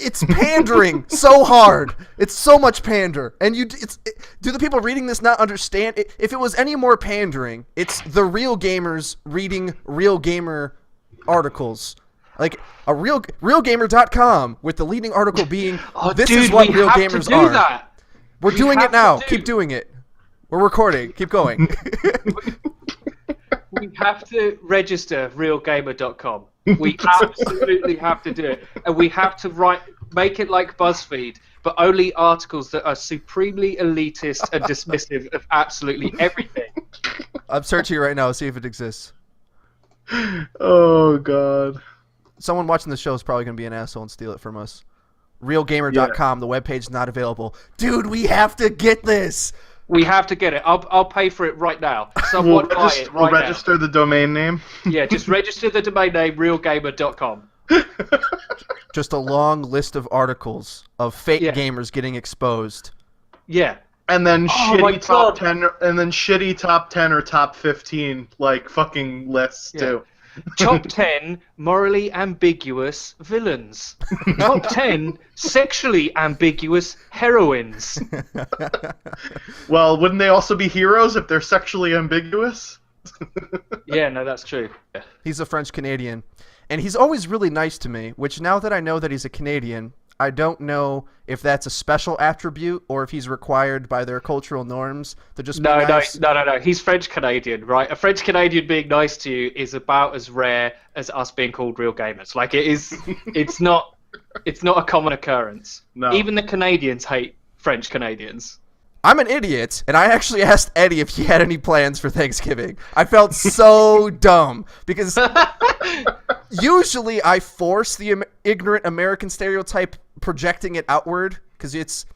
It's pandering so hard. It's so much pander. And do the people reading this not understand? If it was any more pandering, it's the real gamers reading real gamer articles. Like a realgamer.com with the leading article being, this is what real gamers are. That. We're doing it now. Keep doing it. We're recording. Keep going. We have to register realgamer.com. We absolutely have to do it. And we have to make it like BuzzFeed, but only articles that are supremely elitist and dismissive of absolutely everything. I'm searching right now to see if it exists. Oh, God. Someone watching the show is probably going to be an asshole and steal it from us. Realgamer.com, the webpage is not available. Dude, we have to get this. We have to get it. I'll pay for it right now. Someone buy it right now. We'll register the domain name. Yeah, just register the domain name realgamer.com. Just a long list of articles of fake gamers getting exposed. Yeah. And then shitty top 10 top 10 or top 15 like fucking lists too. Top 10 morally ambiguous villains. Top 10 sexually ambiguous heroines. Well, wouldn't they also be heroes if they're sexually ambiguous? Yeah, no, that's true. Yeah. He's a French Canadian, and he's always really nice to me, which now that I know that he's a Canadian, I don't know if that's a special attribute or if he's required by their cultural norms to just be nice. No. He's French-Canadian, right? A French-Canadian being nice to you is about as rare as us being called real gamers. Like, it's not a common occurrence. No. Even the Canadians hate French-Canadians. I'm an idiot, and I actually asked Eddie if he had any plans for Thanksgiving. I felt so dumb, because usually I force the ignorant American stereotype projecting it outward, because it's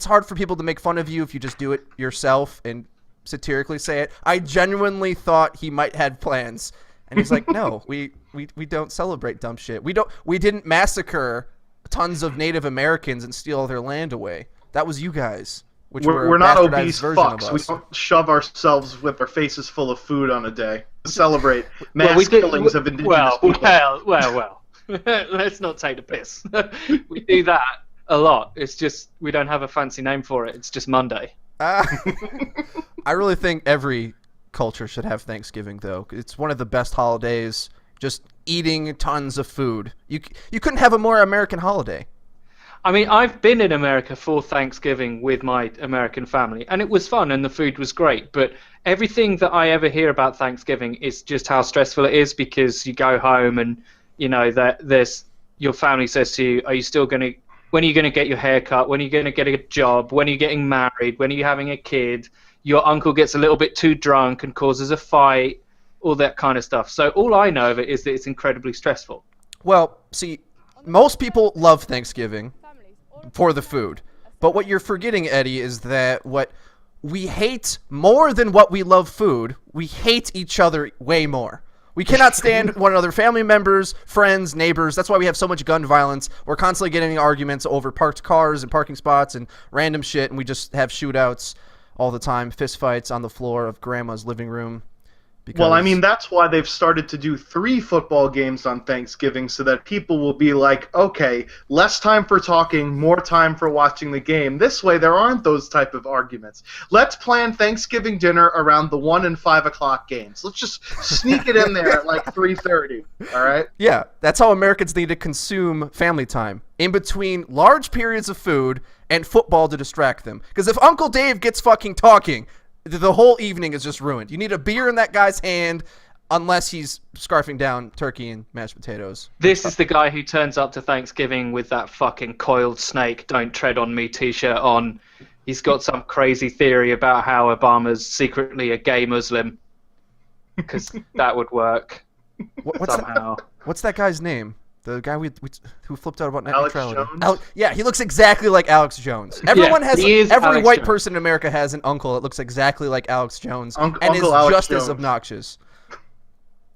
hard for people to make fun of you if you just do it yourself and satirically say it. I genuinely thought he might have plans, and he's like, no, we don't celebrate dumb shit. We didn't massacre tons of Native Americans and steal their land away. That was you guys. We're not obese fucks. We don't shove ourselves with our faces full of food on a day to celebrate mass killings of indigenous people. Well. Let's not take the piss. We do that a lot. It's just we don't have a fancy name for it. It's just Monday. I really think every culture should have Thanksgiving, though. It's one of the best holidays. Just eating tons of food. You couldn't have a more American holiday. I mean, I've been in America for Thanksgiving with my American family, and it was fun, and the food was great. But everything that I ever hear about Thanksgiving is just how stressful it is, because you go home and, you know, your family says to you, when are you going to get your hair cut? When are you going to get a job? When are you getting married? When are you having a kid? Your uncle gets a little bit too drunk and causes a fight, all that kind of stuff. So all I know of it is that it's incredibly stressful. Well, see, most people love Thanksgiving for the food. But what you're forgetting, Eddie, is that what we hate more than what we love food, we hate each other way more. We cannot stand one another, family members, friends, neighbors. That's why we have so much gun violence. We're constantly getting in arguments over parked cars and parking spots and random shit, and we just have shootouts all the time, fist fights on the floor of grandma's living room. Well, I mean, that's why they've started to do 3 football games on Thanksgiving, so that people will be like, okay, less time for talking, more time for watching the game. This way, there aren't those type of arguments. Let's plan Thanksgiving dinner around the 1 and 5 o'clock games. Let's just sneak it in there at like 3:30, all right? Yeah, that's how Americans need to consume family time, in between large periods of food and football to distract them. Because if Uncle Dave gets fucking talking, the whole evening is just ruined. You need a beer in that guy's hand, unless he's scarfing down turkey and mashed potatoes. This is the guy who turns up to Thanksgiving with that fucking coiled snake, don't tread on me t-shirt on. He's got some crazy theory about how Obama's secretly a gay Muslim. Because that would work somehow. What's that guy's name? The guy who flipped out about net Alex neutrality. Jones? Yeah, he looks exactly like Alex Jones. Every Alex white Jones. person in America has an uncle that looks exactly like Alex Jones and Uncle is Alex just as Jones. obnoxious.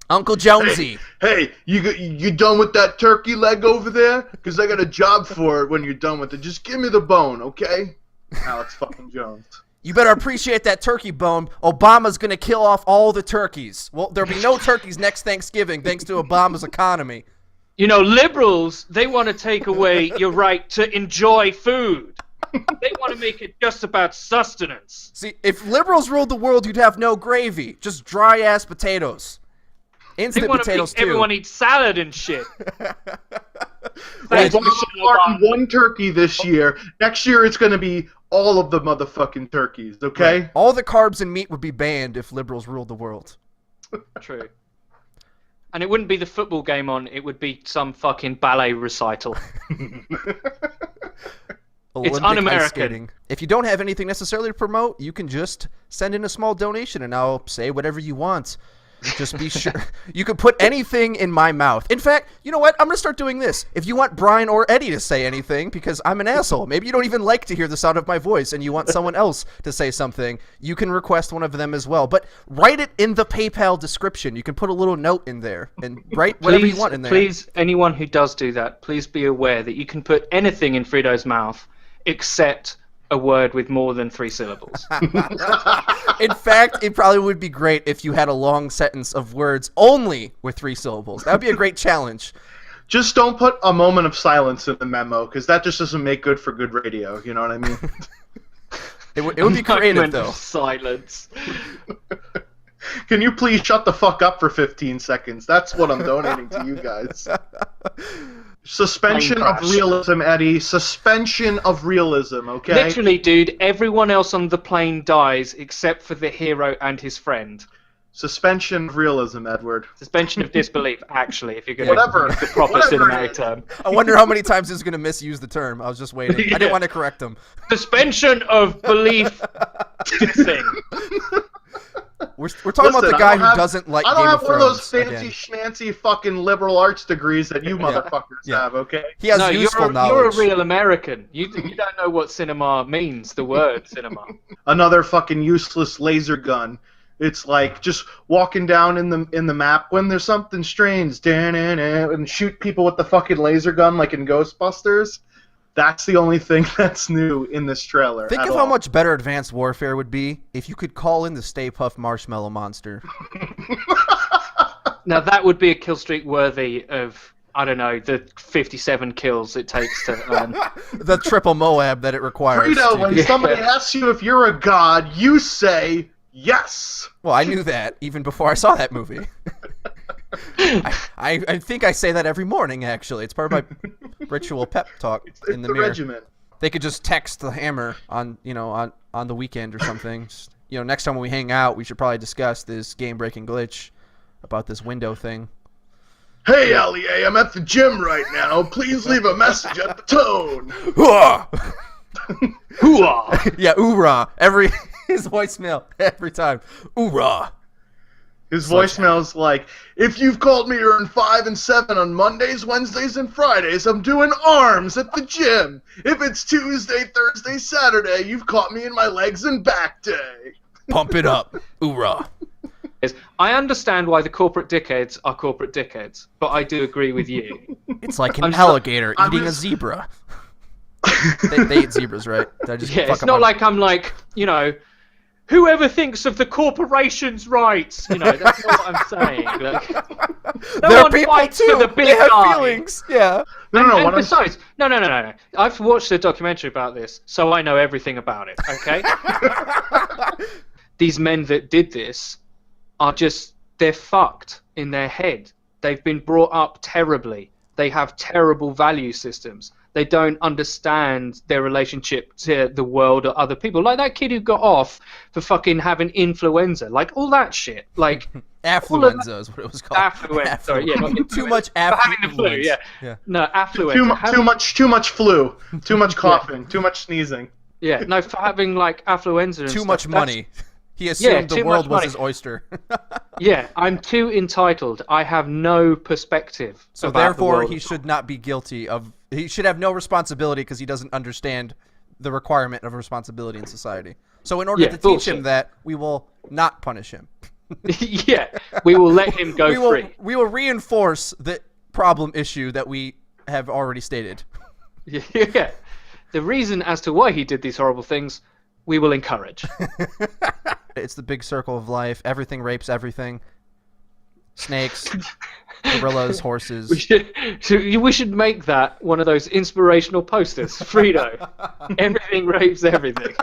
Uncle Jonesy. Hey, you done with that turkey leg over there? Because I got a job for it when you're done with it. Just give me the bone, okay? Alex fucking Jones. You better appreciate that turkey bone. Obama's going to kill off all the turkeys. Well, there'll be no turkeys next Thanksgiving thanks to Obama's economy. You know, liberals, they want to take away your right to enjoy food. They want to make it just about sustenance. See, if liberals ruled the world, you'd have no gravy, just dry ass potatoes. They Instant want to potatoes make too. everyone eat salad and shit. Well, Thanks, Michelle Obama. one turkey this year. Next year, it's going to be all of the motherfucking turkeys, okay? All the carbs and meat would be banned if liberals ruled the world. True. And it wouldn't be the football game on, it would be some fucking ballet recital. Olympic un-American. ice skating. If you don't have anything necessarily to promote, you can just send in a small donation and I'll say whatever you want. Just be sure. You can put anything in my mouth. In fact, you know what? I'm going to start doing this. If you want Brian or Eddie to say anything, because I'm an asshole, maybe you don't even like to hear the sound of my voice and you want someone else to say something, you can request one of them as well. But write it in the PayPal description. You can put a little note in there and write whatever you want in there. Please, anyone who does do that, please be aware that you can put anything in Frito's mouth except a word with more than 3 syllables. In fact, it probably would be great if you had a long sentence of words only with 3 syllables. That would be a great challenge. Just don't put a moment of silence in the memo, because that just doesn't make good for good radio, you know what I mean? It would be creative, Moment though. of silence. Can you please shut the fuck up for 15 seconds? That's what I'm donating to you guys. Suspension of realism, Eddie. Suspension of realism, okay? Literally, dude, everyone else on the plane dies except for the hero and his friend. Suspension of realism, Edward. Suspension of disbelief, actually, if you're going Whatever. to use the proper Whatever it cinematic is. term. I wonder how many times he's going to misuse the term. I was just waiting. I Yeah. didn't want to correct him. Suspension of belief. Thing. We're talking about the Listen, guy I don't who have- doesn't like I don't Game have of one of those Thrones. fancy Again. schmancy fucking liberal arts degrees that you motherfuckers Yeah. have, okay? He has No, useful you're knowledge. a real American. You don't know what cinema means, the word cinema. Another fucking useless laser gun. It's like just walking down in the map when there's something strange, and shoot people with the fucking laser gun like in Ghostbusters. That's the only thing that's new in this trailer. Think at of all. how much better Advanced Warfare would be if you could call in the Stay Puft Marshmallow Monster. Now that would be a kill streak worthy of, I don't know, the 57 kills it takes to earn. The triple Moab that it requires. Frito, to- when somebody asks you if you're a god, you say yes. Well, I knew that even before I saw that movie. I think I say that every morning, actually. It's part of my ritual pep talk It's in the the mirror. regiment. They could just text the hammer on the weekend or something. Just, next time when we hang out, we should probably discuss this game-breaking glitch about this window thing. Hey, Allie, I'm at the gym right now. Please leave a message at the tone. Hooah! Hooah! Yeah, oorah. His voicemail every time. Oorah. His voicemail's like, if you've called me around 5 and 7 on Mondays, Wednesdays, and Fridays, I'm doing arms at the gym. If it's Tuesday, Thursday, Saturday, you've caught me in my legs and back day. Pump it up. Oorah. I understand why the corporate dickheads are corporate dickheads, but I do agree with you. It's like an I'm so- alligator I'm eating a just- zebra. they eat zebras, right? Did I just Yeah, fuck it's up not my- like I'm like, whoever thinks of the corporation's rights, that's not what I'm saying. Like, no They're one people fights too. for the big They have guy. feelings. Yeah. No, And what I'm besides, no. I've watched a documentary about this, so I know everything about it, okay? These men that did this are they're fucked in their head. They've been brought up terribly. They have terrible value systems. They don't understand their relationship to the world or other people. Like that kid who got off for fucking having influenza. Like all that shit. Like Affluenza is what it was called. affluenza. Sorry, yeah, not Too much for having the flu. affluence. Yeah. No, affluenza. too much flu, too much coughing, too much sneezing. Yeah, no, for having like affluenza and Too stuff, much that's- money. He assumed the too world much was his money. oyster. Yeah, I'm too entitled. I have no perspective. So about the therefore, world. he should not be guilty of. He should have no responsibility because he doesn't understand the requirement of responsibility in society. So in order Yeah, to teach bullshit. him that, we will not punish him. Yeah, we will let him go free. We will reinforce the problem issue that we have already stated. Yeah. The reason as to why he did these horrible things, we will encourage. It's the big circle of life. Everything rapes everything. snakes, gorillas, horses. We should make that one of those inspirational posters. Frito. Everything rapes everything.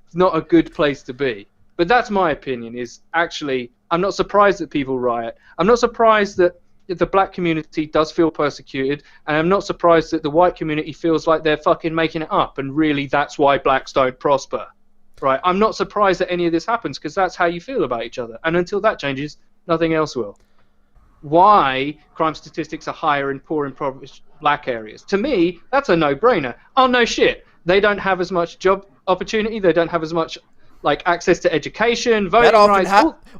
It's not a good place to be. But that's my opinion, is actually, I'm not surprised that people riot. I'm not surprised that the black community does feel persecuted, and I'm not surprised that the white community feels like they're fucking making it up, and really that's why blacks don't prosper. Right? I'm not surprised that any of this happens, because that's how you feel about each other. And until that changes, nothing else will. Why crime statistics are higher in poor, impoverished black areas? To me, that's a no-brainer. Oh, no shit. They don't have as much job opportunity. They don't have as much access to education, voting rights.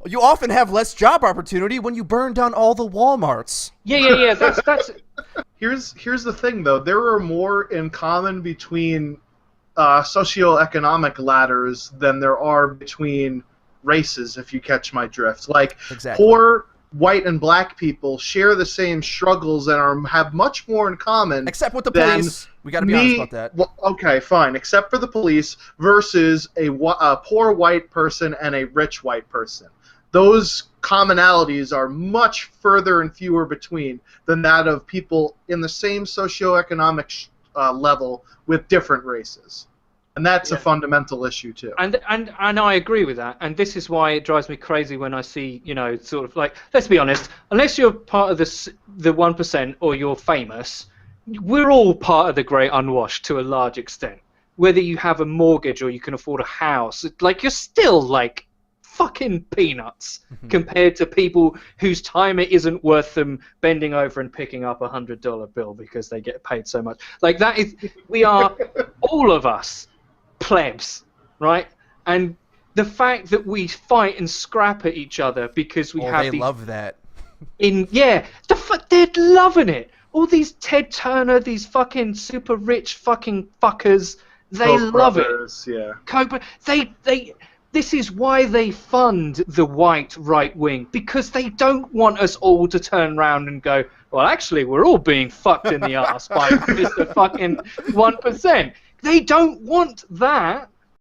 You often have less job opportunity when you burn down all the Walmarts. Yeah. That's. Here's the thing, though. There are more in common between socioeconomic ladders than there are between races, if you catch my drift. Exactly. Poor white and black people share the same struggles and have much more in common. Except with the police. We got to be honest about that. Well, okay, fine. Except for the police versus a poor white person and a rich white person. Those commonalities are much further and fewer between than that of people in the same socioeconomic level with different races. And that's a fundamental issue too. And I agree with that. And this is why it drives me crazy when I see, sort of let's be honest, unless you're part of the 1% or you're famous, we're all part of the great unwashed to a large extent. Whether you have a mortgage or you can afford a house, you're still fucking peanuts compared to people whose time it isn't worth them bending over and picking up $100 bill because they get paid so much. We are all of us plebs, right? And the fact that we fight and scrap at each other because we have they love that. They're loving it. All these Ted Turner, these fucking super rich fucking fuckers, they love it. Yeah. This is why they fund the white right wing, because they don't want us all to turn around and go, well, actually, we're all being fucked in the ass by Mr. fucking 1%. They don't want that.